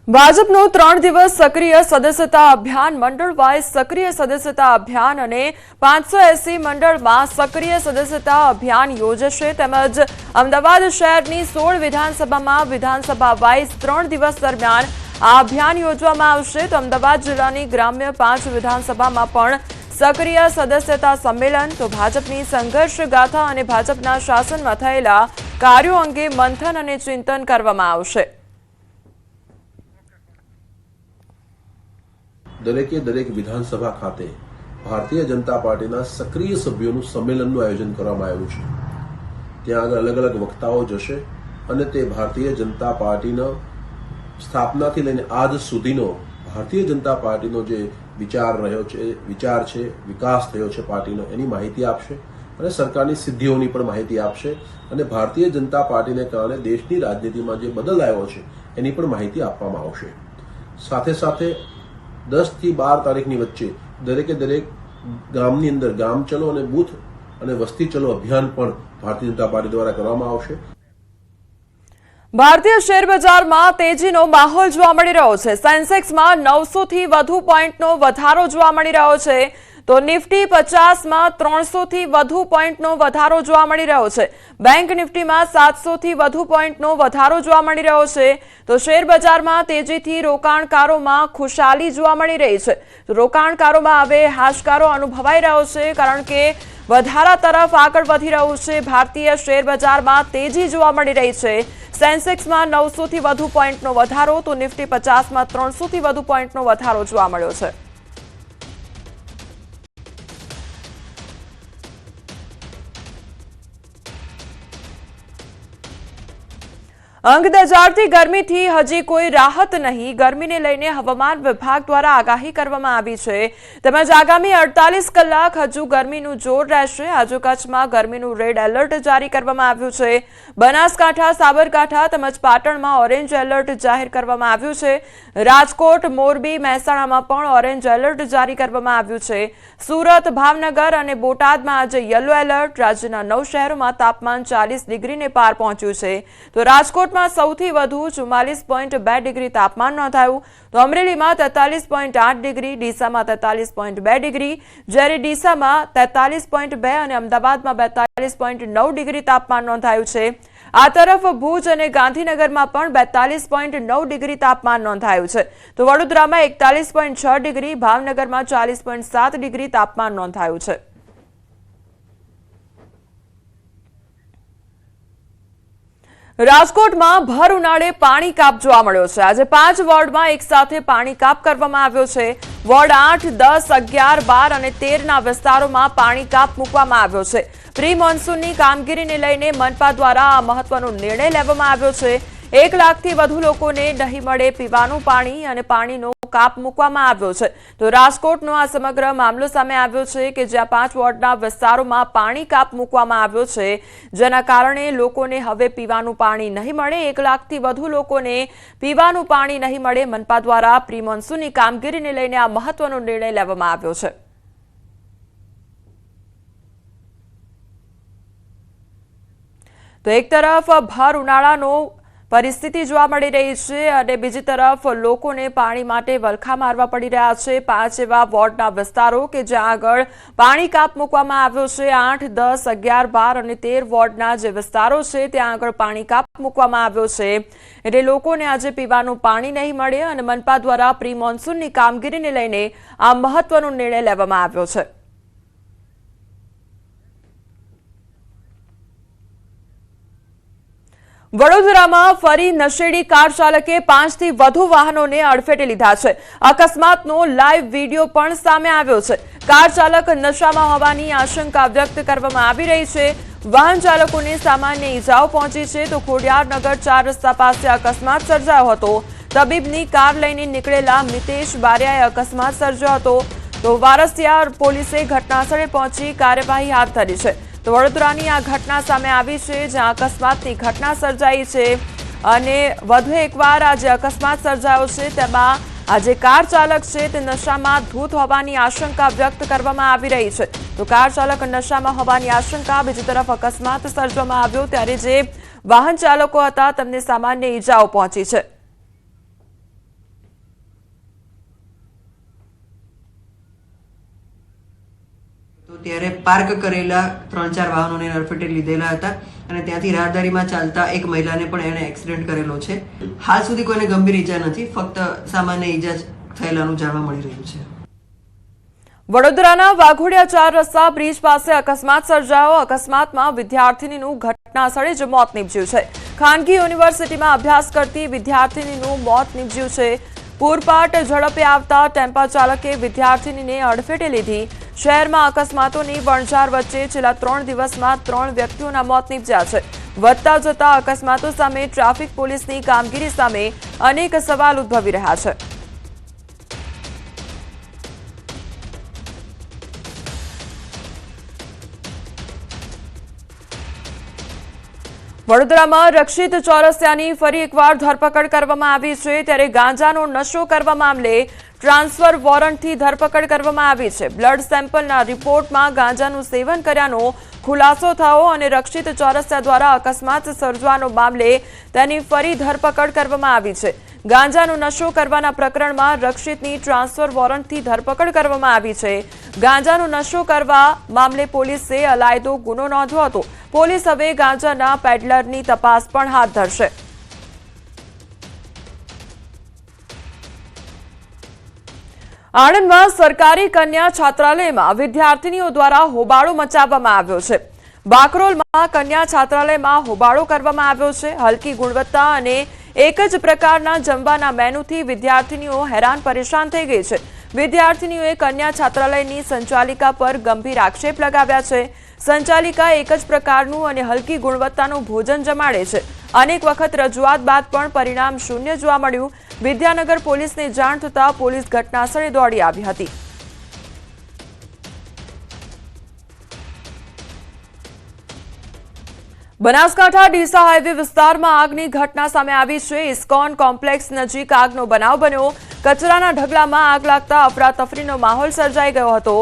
ભાજપનું 3 દિવસ સક્રિય સદસ્યતા અભિયાન મંડળ વાઇઝ સક્રિય સદસ્યતા અભિયાન અને 580 મંડળમાં સક્રિય સદસ્યતા અભિયાન યોજશે તેમજ અમદાવાદ શહેરની 16 વિધાનસભામાં વિધાનસભા વાઇઝ 3 દિવસ દરમિયાન આ અભિયાન યોજવામાં આવશે તો અમદાવાદ જિલ્લાની ગ્રામ્ય 5 વિધાનસભામાં પણ સક્રિય સદસ્યતા સંમેલન તો ભાજપની સંઘર્ષ ગાથા અને ભાજપના શાસનમાં થયેલા કાર્યો અંગે મંથન અને ચિંતન કરવામાં આવશે। દરેક વિધાનસભા ખાતે ભારતીય જનતા પાર્ટીના સક્રિય સભ્યોનું સંમેલનનું આયોજન કરવામાં આવ્યું છે। ત્યાં આગળ અલગ અલગ વક્તાઓ જશે અને તે ભારતીય જનતા પાર્ટીનો સ્થાપનાથી લઈને આજ સુધીનો ભારતીય જનતા પાર્ટીનો જે વિચાર છે વિકાસ થયો છે પાર્ટીનો એની માહિતી આપશે અને સરકારની સિદ્ધિઓની પણ માહિતી આપશે અને ભારતીય જનતા પાર્ટીને કારણે દેશની રાજનીતિમાં જે બદલ આવ્યો છે એની પણ માહિતી આપવામાં આવશે। સાથે સાથે 10 થી 12 તારીખની વચ્ચે દરેક ગામની અંદર ગામ ચલો અને બૂથ અને વસ્તી ચલો અભિયાન પણ ભારતીય જનતા પાર્ટી દ્વારા કરવામાં આવશે। ભારતીય શેર બજારમાં તેજીનો માહોલ જોવા મળી રહ્યો છે। સેન્સેક્સમાં 900 થી વધુ પોઈન્ટનો વધારો જોવા મળી રહ્યો છે તો નિફ્ટી 50માં 300 થી વધુ પોઈન્ટનો વધારો જોવા મળી રહ્યો છે। બેંક નિફ્ટીમાં 700 થી વધુ પોઈન્ટનો વધારો જોવા મળી રહ્યો છે તો શેર બજારમાં તેજીથી રોકાણકારોમાં ખુશાલી જોવા મળી રહી છે। તો રોકાણકારોમાં હવે હાશકારો અનુભવાઈ રહ્યો છે કારણ કે વધારા તરફ આગળ વધી રહ્યું છે। ભારતીય શેર બજારમાં તેજી જોવા મળી રહી છે। સેન્સેક્સમાં 900 થી વધુ પોઈન્ટનો વધારો તો નિફ્ટી 50માં 300 થી વધુ પોઈન્ટનો વધારો જોવા મળ્યો છે। અંગ દજાડતી ગરમીથી હજી કોઈ રાહત નહીં। ગરમીને લઈને હવામાન વિભાગ દ્વારા આગાહી કરવામાં આવી છે તેમજ આગામી 48 કલાક હજુ ગરમીનું જોર રહેશે। આજે કચ્છમાં ગરમીનું રેડ એલર્ટ જારી કરવામાં આવ્યું છે। બનાસકાંઠા સાબરકાંઠા તેમજ પાટણમાં ઓરેન્જ એલર્ટ જાહેર કરવામાં આવ્યું છે। રાજકોટ મોરબી મહેસાણામાં પણ ઓરેન્જ એલર્ટ જારી કરવામાં આવ્યું છે। સુરત ભાવનગર અને બોટાદમાં આજે યલો એલર્ટ। રાજ્યના 9 શહેરોમાં તાપમાન 40 ડિગ્રીને પાર પહોંચ્યું છે તો રાજકોટ સૌથી વધુ 44.2 ડિગ્રી તાપમાન નોંધાયું તો અમરેલીમાં 43.8 ડિગ્રી, ડીસામાં 43.2 ડિગ્રી, જ્યારે ડીસામાં 43.2 અને અમદાવાદમાં 42.9 ડિગ્રી તાપમાન નોંધાયું છે। આ તરફ ભુજ અને ગાંધીનગરમાં પણ 42.9 ડિગ્રી તાપમાન નોંધાયું છે તો વડોદરામાં 41.6 ડિગ્રી, ભાવનગરમાં 40.7 ડિગ્રી તાપમાન નોંધાયું છે। રાજકોટમાં ભર ઉનાળે પાણી કાપ જોવા મળ્યો છે। આજે 5 વોર્ડમાં એક સાથે પાણી કાપ કરવામાં આવ્યો છે। વોર્ડ 8, 10, 11, 12 અને 13ના વિસ્તારોમાં પાણી કાપ મૂકવામાં આવ્યો છે। પ્રી મોન્સૂનની કામગીરીને લઈને મનપા દ્વારા આ મહત્વનો નિર્ણય લેવામાં આવ્યો છે। 1 લાખથી વધુ લોકોને નહીં મળે પીવાનું પાણી અને પાણીનો કાપ મૂકવામાં આવ્યો છે તો રાજકોટનો આ સમગ્ર મામલો સામે આવ્યો છે કે જ્યાં 5 વોર્ડના વિસ્તારોમાં પાણી કાપ મૂકવામાં આવ્યો છે જેના કારણે લોકોને હવે પીવાનું પાણી નહીં મળે। 1 લાખથી વધુ લોકોને પીવાનું પાણી નહીં મળે। મનપા દ્વારા પ્રી મોન્સૂનની કામગીરીને લઈને આ મહત્વનો નિર્ણય લેવામાં આવ્યો છે। તો એક તરફ ભર ઉનાળાનો પરિસ્થિતિ જોવા મળી રહી છે અને બીજી તરફ લોકોને પાણી માટે વલખા મારવા પડી રહ્યા છે। 5 એવા વોર્ડના વિસ્તારો કે જ્યાં આગળ પાણી કાપ મૂકવામાં આવ્યો છે। 8, 10, 11, 12 અને 13 વોર્ડના જે વિસ્તારો છે ત્યાં આગળ પાણી કાપ મૂકવામાં આવ્યો છે એટલે લોકોને આજે પીવાનું પાણી નહીં મળે અને મનપા દ્વારા પ્રી મોન્સૂનની કામગીરીને લઈને આ મહત્વનો નિર્ણય લેવામાં આવ્યો છે। વડોદરામાં ફરી નશેડી કાર ચાલકે 5 થી વધુ વાહનોને અડફેટે લીધા છે। અકસ્માતનો લાઈવ વિડીયો પણ સામે આવ્યો છે। કાર ચાલક નશામાં હોવાની આશંકા વ્યક્ત કરવામાં આવી રહી છે। વાહન ચાલકોને સામાન્ય ઈજાઓ પહોંચી છે તો ખોડિયારનગર 4 રસ્તા પાસે અકસ્માત સર્જાયો હતો। તબીબની કાર લઈને નીકળેલા મિતેશ બારિયાએ અકસ્માત સર્જ્યો હતો તો વારસિયા પોલીસે ઘટનાસ્થળે પહોંચી કાર્યવાહી હાથ ધરી છે। તો વડોદરાની આ ઘટના સામે આવી છે જ્યાં અકસ્માતની ઘટના સર્જાઈ છે અને વધુ એકવાર આ જે અકસ્માત સર્જાયો છે તેમાં આ જે કાર ચાલક છે તે નશામાં ધૂત હોવાની આશંકા વ્યક્ત કરવામાં આવી રહી છે તો કાર ચાલક નશામાં હોવાની આશંકા। બીજી તરફ અકસ્માત સર્જવામાં આવ્યો ત્યારે જે વાહન ચાલકો હતા તેમને સામાન્ય ઈજાઓ પહોંચી છે। પાર્ક કરેલા 3-4 વાહનોને અડફેટે લીધેલા હતા અને ત્યાંથી રાહદારીમાં ચાલતા એક મહિલાને પણ એણે એક્સિડન્ટ કરેલો છે. હાલ સુધી કોઈને ગંભીર ઈજા નથી, ફક્ત સામાન્ય ઈજા થયેલાનું જાણવા મળી રહ્યું છે. વડોદરાના વાઘોડિયા 4 રસ્તા બ્રિજ પાસે અકસ્માત સર્જાયો. અકસ્માતમાં વિદ્યાર્થીનીનું ઘટના સ્થળે જ મોત નીપજ્યું છે. ખાનગી યુનિવર્સિટીમાં અભ્યાસ કરતી વિદ્યાર્થીનીનું મોત નીપજ્યું છે. પૂરપાટ ઝડપે આવતા ટેમ્પા ચાલકે વિદ્યાર્થીનીને અડફેટે લીધી. શહેરમાં અકસ્માતોની વણઝાર વચ્ચે છેલ્લા 3 દિવસમાં 3 વ્યક્તિઓના મોત નીપજ્યા છે. વધતા જતા અકસ્માતો સામે ટ્રાફિક પોલીસની કામગીરી સામે અનેક સવાલ ઉદ્ભવી રહ્યા છે. વડોદરામાં રક્ષિત ચોરસિયાની ફરી એકવાર ધરપકડ કરવામાં આવી છે. ત્યારે ગાંજાનો નશો કરવા મામલે ટ્રાન્સફર વોરંટથી ધરપકડ કરવામાં આવી છે. બ્લડ સેમ્પલના રિપોર્ટમાં ગાંજાનું સેવન કર્યાનો ખુલાસો થયો અને રક્ષિત ચોરસિયા દ્વારા અકસ્માત સર્જવાનો મામલે તેની ફરી ધરપકડ કરવામાં આવી છે. ગાંજાનો નશો કરવાના પ્રકરણમાં રક્ષિતની ટ્રાન્સફર વોરંટથી ધરપકડ કરવામાં આવી છે. ગાંજાનો નશો કરવા મામલે પોલીસે અલાયદો ગુનો નોંધ્યો હતો. પોલીસ હવે ગાંજાના પેડલરની તપાસ પણ હાથ ધરશે. આણંદમાં સરકારી કન્યા છાત્રાલયમાં વિદ્યાર્થીનીઓ દ્વારા હોબાળો મચાવવામાં આવ્યો છે. બાકરોલમાં કન્યા છાત્રાલયમાં હોબાળો કરવામાં આવ્યો છે. હલકી ગુણવત્તા અને એક જ પ્રકારના જમવાના મેનુથી વિદ્યાર્થીનીઓ હેરાન પરેશાન થઈ ગઈ છે. વિદ્યાર્થીનીઓએ કન્યા છાત્રાલયની સંચાલિકા પર ગંભીર આક્ષેપ લગાવ્યા છે. સંચાલિકા એક જ પ્રકારનું અને હલકી ગુણવત્તાનું ભોજન જમાડે છે. અનેક વખત રજૂઆત બાદ પણ પરિણામ શૂન્ય જોવા મળ્યું. વિદ્યાનગર પોલીસને જાણ થતાં પોલીસ ઘટનાસ્થળે દોડી આવી હતી. બનાસકાંઠા ડીસા હાઈવે વિસ્તારમાં આગની ઘટના સામે આવી છે. ઇસ્કોન કોમ્પ્લેક્સ નજીક આગનો બનાવ બન્યો. કચરાના ઢગલામાં આગ લાગતા અફરાતફરીનો માહોલ સર્જાઈ ગયો હતો.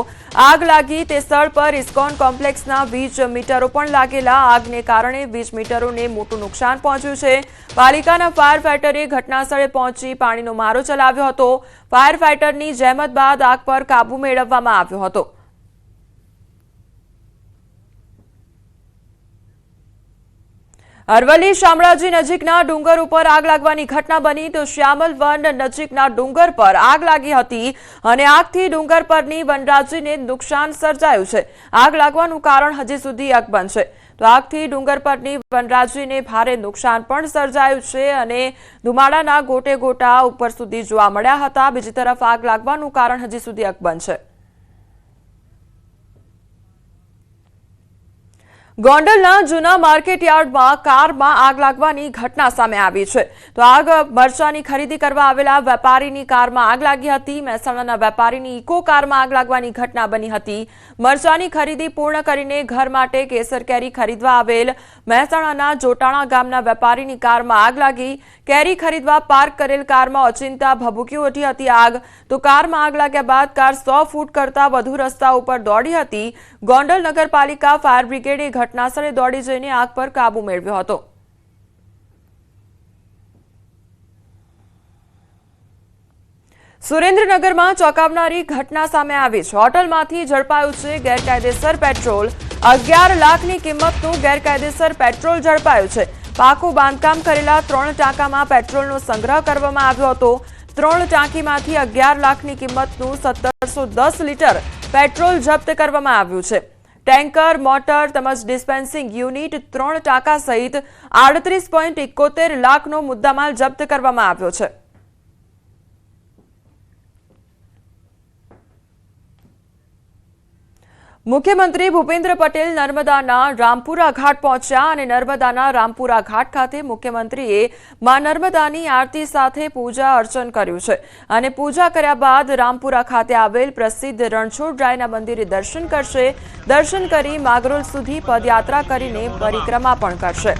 આગ લાગી તે સ્થળ પર ઇસ્કોન કોમ્પ્લેક્સના વીજ મીટરો પણ લાગેલા. આગને કારણે વીજ મીટરોને મોટું નુકસાન પહોંચ્યું છે. પાલિકાના ફાયર ફાઈટરે ઘટના સ્થળે પહોંચી પાણીનો મારો ચલાવ્યો હતો. ફાયર ફાઈટરની જહેમત બાદ આગ પર કાબુ મેળવવામાં આવ્યો હતો. અરવલ્લી શામળાજી નજીકના ડુંગર ઉપર આગ લાગવાની ઘટના બની. તો શ્યામલ વન નજીકના ડુંગર પર આગ લાગી હતી અને આગથી ડુંગર પરની વનરાજીને નુકસાન સર્જાયું છે. આગ લાગવાનું કારણ હજી સુધી અકબંધ છે. તો આગથી ડુંગર પરની વનરાજીને ભારે નુકસાન પણ સર્જાયું છે અને ધુમાડાના ગોટે ગોટા ઉપર સુધી જોવા મળ્યા હતા. બીજી તરફ આગ લાગવાનું કારણ હજી સુધી અકબંધ છે. ગોંડલના જૂના માર્કેટ યાર્ડમાં કારમાં આગ લાગવાની ઘટના સામે આવી છે. તો આગ મરચાની ખરીદી કરવા આવેલા વેપારીની કારમાં આગ લાગી હતી. મહેસાણાના વેપારીની ઇકો કારમાં આગ લાગવાની ઘટના બની હતી. મરચાની ખરીદી પૂર્ણ કરીને ઘર માટે કેસર કેરી ખરીદવા આવેલ મહેસાણાના જોટાણા ગામના વેપારીની કારમાં આગ લાગી. કેરી ખરીદવા પાર્ક કરેલ કારમાં ઓચિંતા ભભૂકી ઉઠી હતી આગ. તો કારમાં આગ લાગ્યા બાદ કાર 100 ફૂટ કરતા વધુ રસ્તા ઉપર દોડી હતી. ગોંડલ નગરપાલિકા ફાયર બ્રિગેડે ઘટનાસ્થળે દોડી જઈને આગ પર કાબુ મેળવ્યો હતો. સુરેન્દ્રનગરમાં ચોંકાવનારી ઘટના સામે આવી છે. હોટલમાંથી ઝડપાયું છે ગેરકાયદેસર પેટ્રોલ. 11 લાખની કિંમતનું ગેરકાયદેસર પેટ્રોલ ઝડપાયું છે. પાકું બાંધકામ કરેલા 3 ટાંકામાં પેટ્રોલનો સંગ્રહ કરવામાં આવ્યો હતો. 3 ટાંકીમાંથી 11 લાખની કિંમતનું 1710 લીટર પેટ્રોલ જપ્ત કરવામાં આવ્યું છે. ટેન્કર, મોટર તેમજ ડિસ્પેન્સિંગ યુનિટ, 3 ટાંકા સહિત 38.71 લાખનો મુદ્દામાલ જપ્ત કરવામાં આવ્યો છે. મુખ્યમંત્રી ભૂપેન્દ્ર પટેલ નર્મદાના રામપુરા ઘાટ પહોંચ્યા અને નર્મદાના રામપુરા ઘાટ ખાતે મુખ્યમંત્રીએ માં નર્મદાની આરતી સાથે પૂજા અર્ચન કર્યું છે અને પૂજા કર્યા બાદ રામપુરા ખાતે આવેલ પ્રસિદ્ધ રણછોડરાયના મંદિરે દર્શન કરશે. દર્શન કરી માગરોલ સુધી પદયાત્રા કરીને પરિક્રમા પણ કરશે.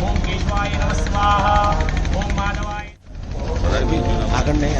ओम केशवाय नमः स्वाहा ओम माधवाय आगन नहीं